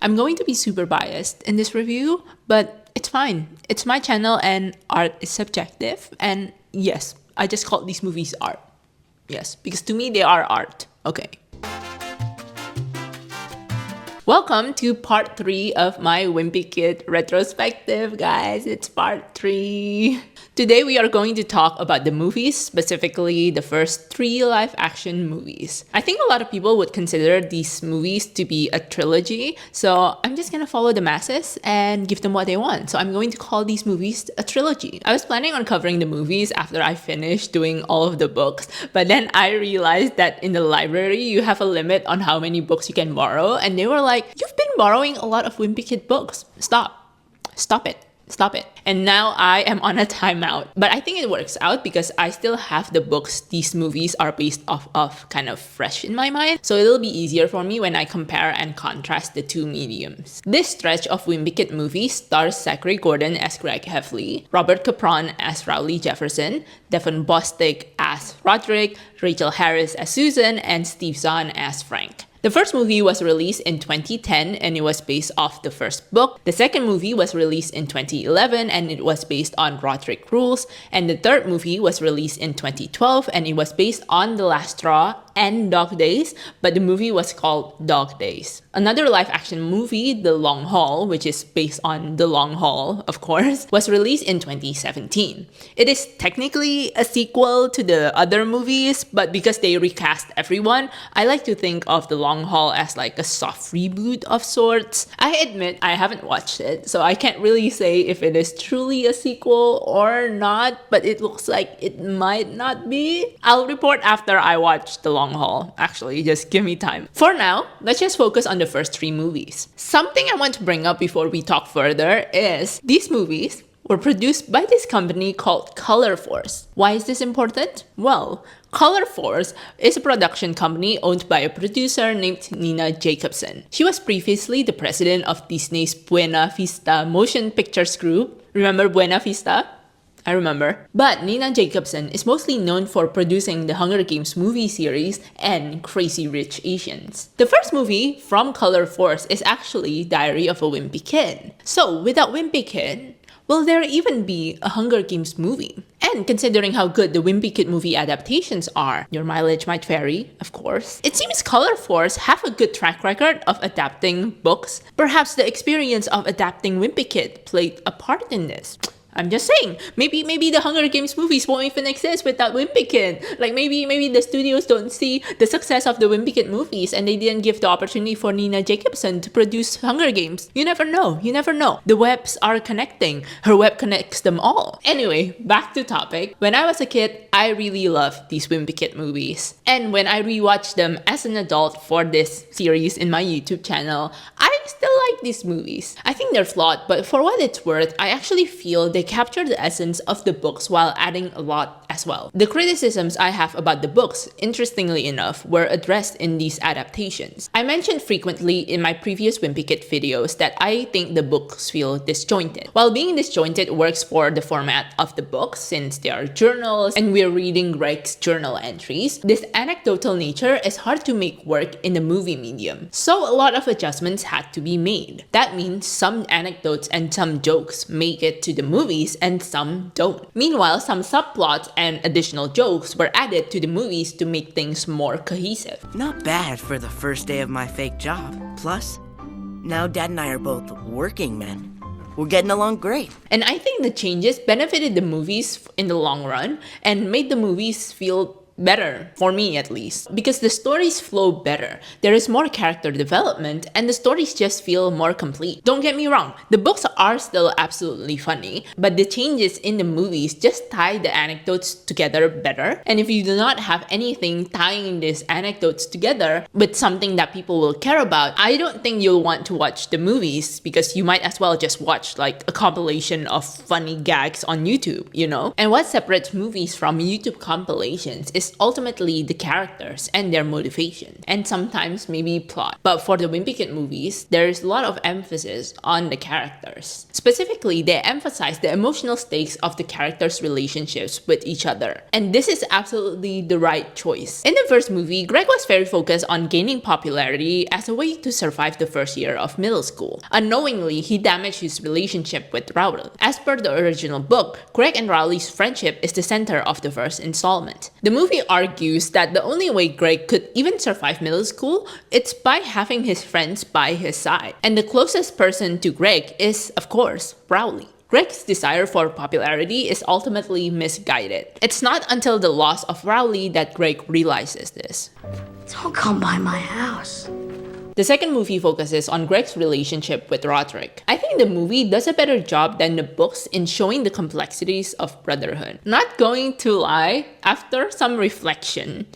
I'm going to be super biased in this review, but it's fine. It's my channel and art is subjective. And yes, I just called these movies art. Yes, because to me they are art. Okay. Welcome to part 3 of my Wimpy Kid retrospective, guys. It's part 3. Today we are going to talk about the movies, specifically the first 3 live-action movies. I think a lot of people would consider these movies to be a trilogy, so I'm just gonna follow the masses and give them what they want. So I'm going to call these movies a trilogy. I was planning on covering the movies after I finished doing all of the books, but then I realized that in the library you have a limit on how many books you can borrow, and they were like, "You've been borrowing a lot of Wimpy Kid books. Stop it. And now I am on a timeout. But I think it works out because I still have the books these movies are based off of kind of fresh in my mind. So it'll be easier for me when I compare and contrast the two mediums. This stretch of Wimpy Kid movies stars Zachary Gordon as Greg Heffley, Robert Capron as Rowley Jefferson, Devon Bostick as Rodrick, Rachael Harris as Susan, and Steve Zahn as Frank. The first movie was released in 2010 and it was based off the first book. The second movie was released in 2011 and it was based on Rodrick rules. And the third movie was released in 2012 and it was based on The Last Straw and Dog Days, but the movie was called Dog Days. Another live-action movie, The Long Haul, which is based on The Long Haul, of course, was released in 2017. It is technically a sequel to the other movies, but because they recast everyone, I like to think of The Long Haul as like a soft reboot of sorts. I admit I haven't watched it, so I can't really say if it is truly a sequel or not, but it looks like it might not be. I'll report after I watch The Long Haul. Actually, just give me time. For now, let's just focus on the first 3 movies. Something I want to bring up before we talk further is these movies were produced by this company called Color Force. Why is this important? Well, Color Force is a production company owned by a producer named Nina Jacobson. She was previously the president of Disney's Buena Vista Motion Pictures Group. Remember Buena Vista? I remember. But Nina Jacobson is mostly known for producing the Hunger Games movie series and Crazy Rich Asians. The first movie from Color Force is actually Diary of a Wimpy Kid. So without Wimpy Kid, will there even be a Hunger Games movie? And considering how good the Wimpy Kid movie adaptations are, your mileage might vary, of course. It seems Color Force have a good track record of adapting books. Perhaps the experience of adapting Wimpy Kid played a part in this. I'm just saying, maybe the Hunger Games movies won't even exist without Wimpy Kid. Like maybe the studios don't see the success of the Wimpy Kid movies and they didn't give the opportunity for Nina Jacobson to produce Hunger Games. You never know. The webs are connecting. Her web connects them all. Anyway, back to topic. When I was a kid, I really loved these Wimpy Kid movies. And when I rewatched them as an adult for this series in my YouTube channel, I still like these movies. I think they're flawed, but for what it's worth, I actually feel they capture the essence of the books while adding a lot as well. The criticisms I have about the books, interestingly enough, were addressed in these adaptations. I mentioned frequently in my previous Wimpy Kid videos that I think the books feel disjointed. While being disjointed works for the format of the books since they are journals and we're reading Greg's journal entries, this anecdotal nature is hard to make work in the movie medium. So a lot of adjustments had to be made. That means some anecdotes and some jokes make it to the movies and some don't. Meanwhile, some subplots and additional jokes were added to the movies to make things more cohesive. Not bad for the first day of my fake job. Plus, now Dad and I are both working men. We're getting along great. And I think the changes benefited the movies in the long run and made the movies feel better, for me at least, because the stories flow better. There is more character development and the stories just feel more complete. Don't get me wrong, the books are still absolutely funny, but the changes in the movies just tie the anecdotes together better. And if you do not have anything tying these anecdotes together with something that people will care about, I don't think you'll want to watch the movies because you might as well just watch like a compilation of funny gags on YouTube, you know? And what separates movies from YouTube compilations is is ultimately the characters and their motivation, and sometimes maybe plot. But for the Wimpy Kid movies, there's a lot of emphasis on the characters. Specifically, they emphasize the emotional stakes of the characters' relationships with each other. And this is absolutely the right choice. In the first movie, Greg was very focused on gaining popularity as a way to survive the first year of middle school. Unknowingly, he damaged his relationship with Rowley. As per the original book, Greg and Rowley's friendship is the center of the first installment. The movie argues that the only way Greg could even survive middle school is by having his friends by his side. And the closest person to Greg is, of course, Rowley. Greg's desire for popularity is ultimately misguided. It's not until the loss of Rowley that Greg realizes this. Don't come by my house. The second movie focuses on Greg's relationship with Rodrick. I think the movie does a better job than the books in showing the complexities of brotherhood. Not going to lie, after some reflection,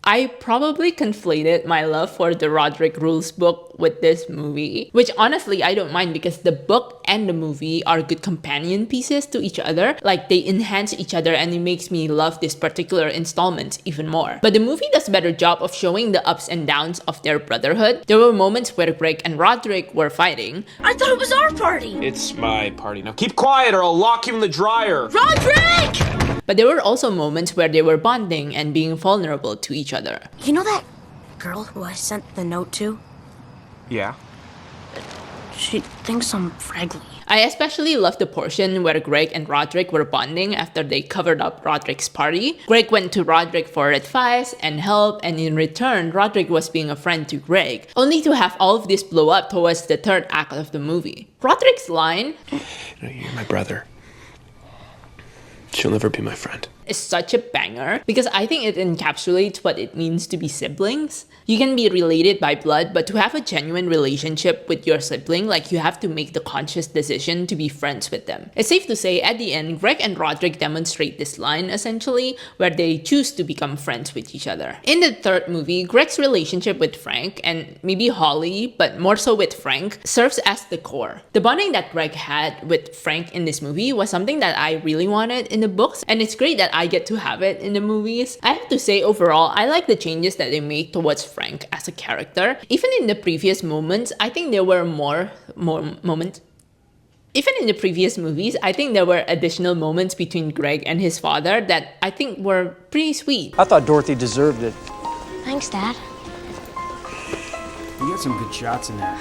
I probably conflated my love for the Rodrick Rules book with this movie, which honestly I don't mind because the book and the movie are good companion pieces to each other. Like, they enhance each other and it makes me love this particular installment even more. But the movie does a better job of showing the ups and downs of their brotherhood. There were moments where Greg and Rodrick were fighting. I thought it was our party. It's my party. Now keep quiet or I'll lock you in the dryer. Rodrick! But there were also moments where they were bonding and being vulnerable to each other. You know that girl who I sent the note to? Yeah? She thinks I'm fraggly. I especially love the portion where Greg and Rodrick were bonding after they covered up Rodrick's party. Greg went to Rodrick for advice and help, and in return, Rodrick was being a friend to Greg, only to have all of this blow up towards the third act of the movie. Rodrick's line, You're my brother. She'll never be my friend. is such a banger because I think it encapsulates what it means to be siblings. You can be related by blood, but to have a genuine relationship with your sibling, like, you have to make the conscious decision to be friends with them. It's safe to say at the end, Greg and Rodrick demonstrate this line essentially, where they choose to become friends with each other. In the third movie, Greg's relationship with Frank, and maybe Holly, but more so with Frank, serves as the core. The bonding that Greg had with Frank in this movie was something that I really wanted in the books, and it's great that I get to have it in the movies. I have to say, overall, I like the changes that they made towards Frank as a character. Even in the previous moments, I think there were more moments. Even in the previous movies, I think there were additional moments between Greg and his father that I think were pretty sweet. I thought Dorothy deserved it. Thanks, Dad. You got some good shots in there.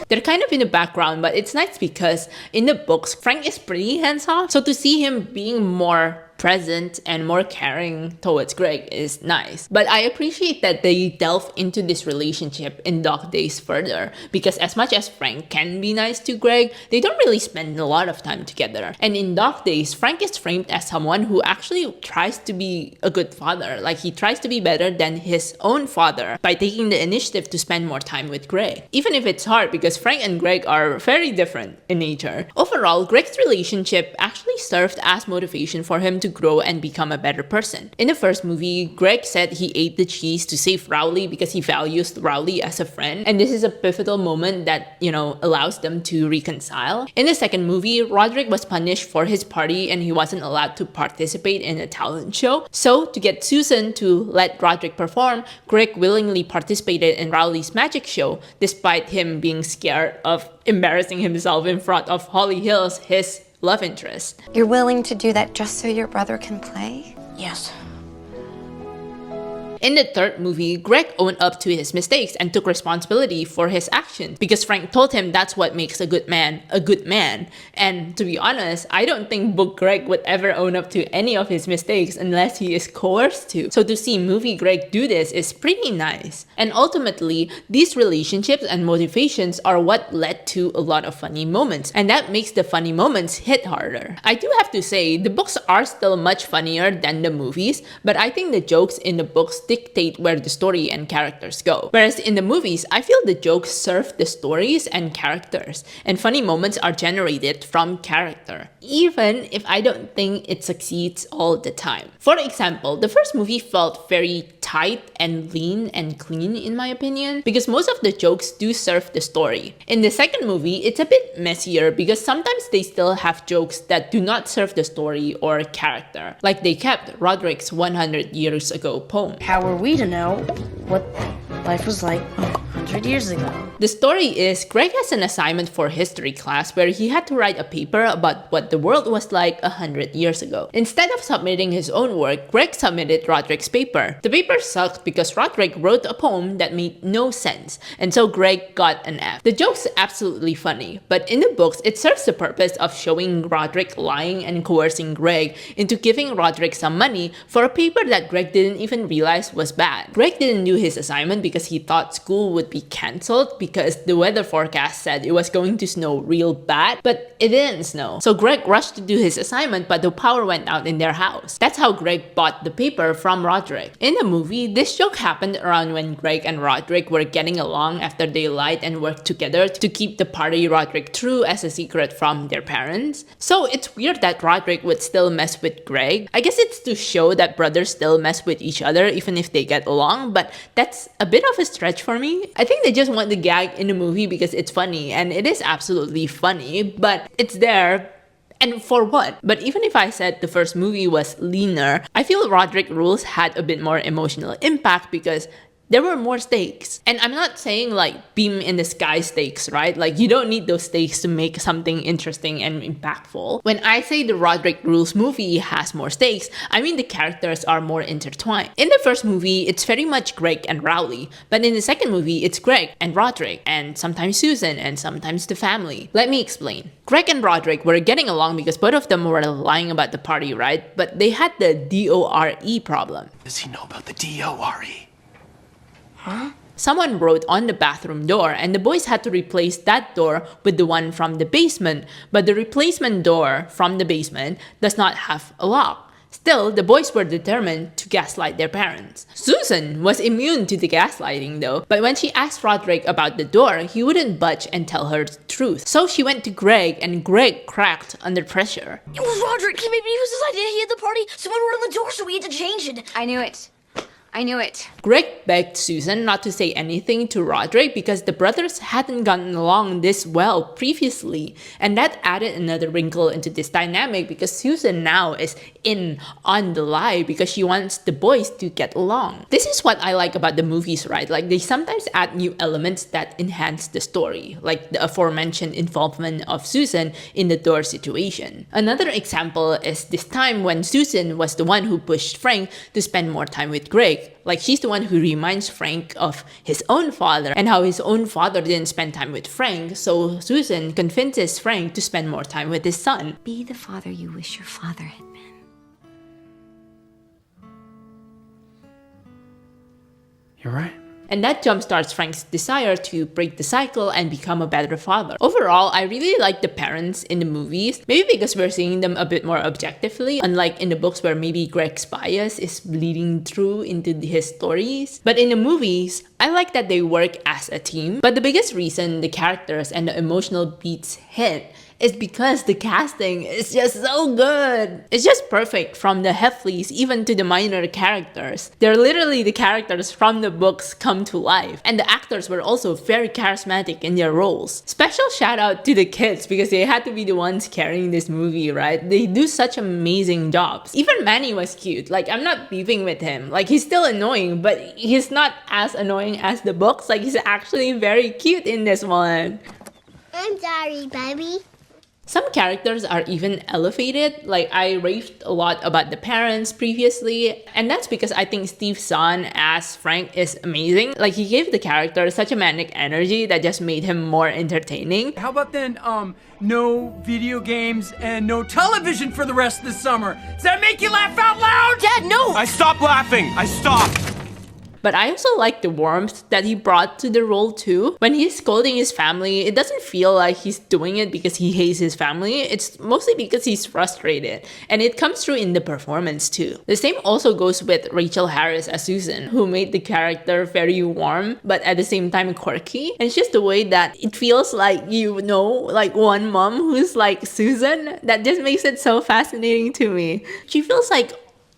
They're kind of in the background, but it's nice because in the books, Frank is pretty hands-off. So to see him being more present and more caring towards Greg is nice. But I appreciate that they delve into this relationship in Dog Days further, because as much as Frank can be nice to Greg, they don't really spend a lot of time together. And in Dog Days, Frank is framed as someone who actually tries to be a good father. Like, he tries to be better than his own father by taking the initiative to spend more time with Greg. Even if it's hard, because Frank and Greg are very different in nature. Overall, Greg's relationship actually served as motivation for him to grow and become a better person. In the first movie, Greg said he ate the cheese to save Rowley because he values Rowley as a friend, and this is a pivotal moment that, allows them to reconcile. In the second movie, Rodrick was punished for his party and he wasn't allowed to participate in a talent show. So, to get Susan to let Rodrick perform, Greg willingly participated in Rowley's magic show, despite him being scared of embarrassing himself in front of Holly Hills, his love interest. You're willing to do that just so your brother can play? Yes. In the third movie, Greg owned up to his mistakes and took responsibility for his actions because Frank told him that's what makes a good man a good man. And to be honest, I don't think Book Greg would ever own up to any of his mistakes unless he is coerced to. So to see movie Greg do this is pretty nice. And ultimately, these relationships and motivations are what led to a lot of funny moments, and that makes the funny moments hit harder. I do have to say, the books are still much funnier than the movies, but I think the jokes in the books dictate where the story and characters go. Whereas in the movies, I feel the jokes serve the stories and characters, and funny moments are generated from character, even if I don't think it succeeds all the time. For example, the first movie felt very tight and lean and clean in my opinion, because most of the jokes do serve the story. In the second movie, it's a bit messier because sometimes they still have jokes that do not serve the story or character. Like they kept Rodrick's 100 years ago poem. How are we to know what life was like 100 years ago? The story is Greg has an assignment for history class where he had to write a paper about what the world was like 100 years ago. Instead of submitting his own work, Greg submitted Rodrick's paper. The paper sucked because Rodrick wrote a poem that made no sense, and so Greg got an F. The joke's absolutely funny, but in the books, it serves the purpose of showing Rodrick lying and coercing Greg into giving Rodrick some money for a paper that Greg didn't even realize was bad. Greg didn't do his assignment because he thought school would be cancelled because the weather forecast said it was going to snow real bad, but it didn't snow. So Greg rushed to do his assignment, but the power went out in their house. That's how Greg bought the paper from Rodrick. In the movie, this joke happened around when Greg and Rodrick were getting along after they lied and worked together to keep the party Rodrick threw as a secret from their parents. So it's weird that Rodrick would still mess with Greg. I guess it's to show that brothers still mess with each other even if they get along, but that's a bit of a stretch for me. I think they just want the gag in the movie because it's funny, and it is absolutely funny, but it's there. And for what? But even if I said the first movie was leaner, I feel Rodrick Rules had a bit more emotional impact because there were more stakes. And I'm not saying like beam in the sky stakes, right? Like you don't need those stakes to make something interesting and impactful. When I say the Rodrick Rules movie has more stakes, I mean the characters are more intertwined. In the first movie, it's very much Greg and Rowley, but in the second movie, it's Greg and Rodrick, and sometimes Susan, and sometimes the family. Let me explain. Greg and Rodrick were getting along because both of them were lying about the party, right? But they had the DORE problem. Does he know about the DORE? Huh? Someone wrote on the bathroom door, and the boys had to replace that door with the one from the basement, but the replacement door from the basement does not have a lock. Still, the boys were determined to gaslight their parents. Susan was immune to the gaslighting though, but when she asked Rodrick about the door, he wouldn't budge and tell her the truth. So she went to Greg, and Greg cracked under pressure. It was Rodrick. Maybe it was his idea. He had the party. Someone wrote on the door, so we had to change it. I knew it. I knew it. Greg begged Susan not to say anything to Rodrick because the brothers hadn't gotten along this well previously, and that added another wrinkle into this dynamic because Susan now is in on the lie because she wants the boys to get along. This is what I like about the movies, right? Like they sometimes add new elements that enhance the story, like the aforementioned involvement of Susan in the door situation. Another example is this time when Susan was the one who pushed Frank to spend more time with Greg. Like she's the one who reminds Frank of his own father and how his own father didn't spend time with Frank, so Susan convinces Frank to spend more time with his son. Be the father you wish your father had been. You're right. And that jumpstarts Frank's desire to break the cycle and become a better father. Overall, I really like the parents in the movies, maybe because we're seeing them a bit more objectively, unlike in the books where maybe Greg's bias is bleeding through into his stories. But in the movies, I like that they work as a team. But the biggest reason the characters and the emotional beats hit is because the casting is just so good. It's just perfect, from the heffleys even to the minor characters. They're literally the characters from the books come to life. And the actors were also very charismatic in their roles. Special shout out to the kids because they had to be the ones carrying this movie, right? They do such amazing jobs. Even Manny was cute. Like, I'm not beefing with him. Like, he's still annoying, but he's not as annoying as the books. Like, he's actually very cute in this one. I'm sorry, baby. Some characters are even elevated. Like, I raved a lot about the parents previously, and that's because I think Steve Zahn as Frank is amazing. Like, he gave the character such a manic energy that just made him more entertaining. How about then, no video games and no television for the rest of the summer? Does that make you laugh out loud? Dad, no! I stopped laughing! I stopped! but I also like the warmth that he brought to the role too. When he's scolding his family, it doesn't feel like he's doing it because he hates his family. It's mostly because he's frustrated, and it comes through in the performance too. The same also goes with Rachael Harris as Susan, who made the character very warm but at the same time quirky. And it's just the way that it feels like, you know, like one mom who's like Susan, that just makes it so fascinating to me. She feels like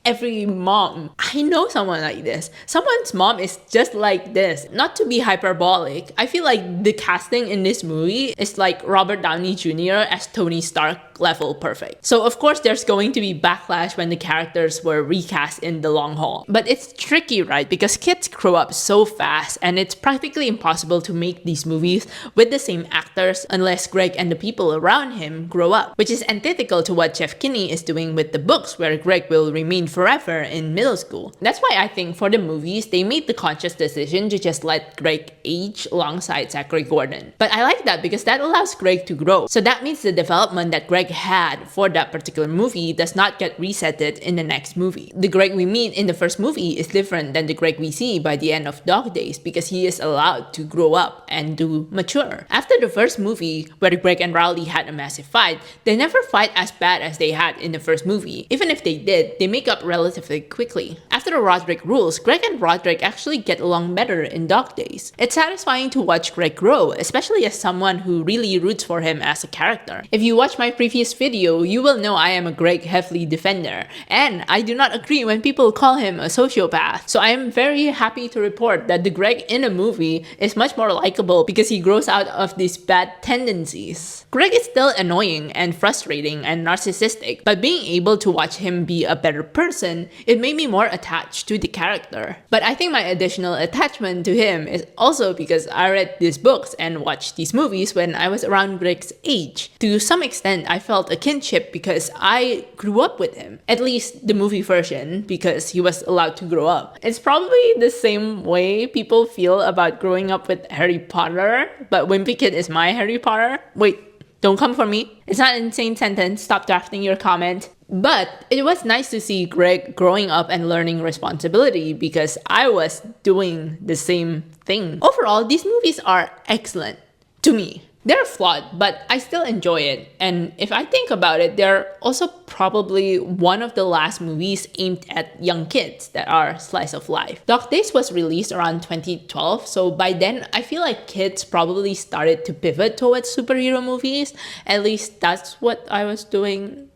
every mom. I know someone like this. Someone's mom is just like this. Not to be hyperbolic, I feel like the casting in this movie is like Robert Downey Jr. as Tony Stark level perfect. So of course there's going to be backlash when the characters were recast in the long haul. But it's tricky, right? Because kids grow up so fast and it's practically impossible to make these movies with the same actors unless Greg and the people around him grow up, which is antithetical to what Jeff Kinney is doing with the books, where Greg will remain forever in middle school. That's why I think for the movies, they made the conscious decision to just let Greg age alongside Zachary Gordon. But I like that because that allows Greg to grow. So that means the development that Greg had for that particular movie does not get resetted in the next movie. The Greg we meet in the first movie is different than the Greg we see by the end of Dog Days because he is allowed to grow up and to mature. After the first movie, where Greg and Rowley had a massive fight, they never fight as bad as they had in the first movie. Even if they did, they make up relatively quickly. After the Rodrick rules, Greg and Rodrick actually get along better in Dog Days. It's satisfying to watch Greg grow, especially as someone who really roots for him as a character. If you watch my previous video, you will know I am a Greg Heffley defender, and I do not agree when people call him a sociopath. So I am very happy to report that the Greg in a movie is much more likable because he grows out of these bad tendencies. Greg is still annoying and frustrating and narcissistic, but being able to watch him be a better person, it made me more attached to the character. But I think my additional attachment to him is also because I read these books and watched these movies when I was around Greg's age. To some extent, I felt a kinship because I grew up with him. At least the movie version, because he was allowed to grow up. It's probably the same way people feel about growing up with Harry Potter, but Wimpy Kid is my Harry Potter. Wait, don't come for me. It's not an insane sentence. Stop drafting your comment. But it was nice to see Greg growing up and learning responsibility because I was doing the same thing. Overall, these movies are excellent to me. They're flawed, but I still enjoy it. And if I think about it, they're also probably one of the last movies aimed at young kids that are slice of life. Dog Days was released around 2012, so by then I feel like kids probably started to pivot towards superhero movies. At least that's what I was doing.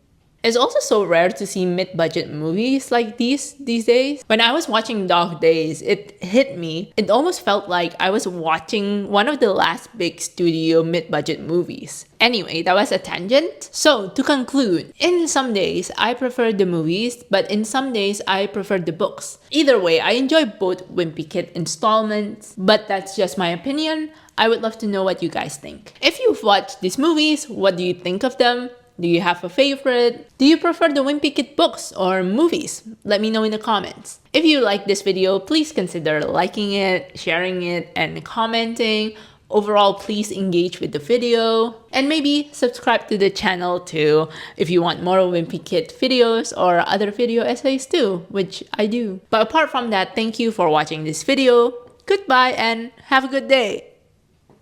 It's also so rare to see mid-budget movies like these days. When I was watching Dog Days, it hit me. It almost felt like I was watching one of the last big studio mid-budget movies. Anyway, that was a tangent. So, to conclude, in some days, I prefer the movies, but in some days, I prefer the books. Either way, I enjoy both Wimpy Kid installments, but that's just my opinion. I would love to know what you guys think. If you've watched these movies, what do you think of them? Do you have a favorite? Do you prefer the Wimpy Kid books or movies? Let me know in the comments. If you like this video, please consider liking it, sharing it, and commenting. Overall, please engage with the video. And maybe subscribe to the channel too if you want more Wimpy Kid videos or other video essays too, which I do. But apart from that, thank you for watching this video. Goodbye and have a good day.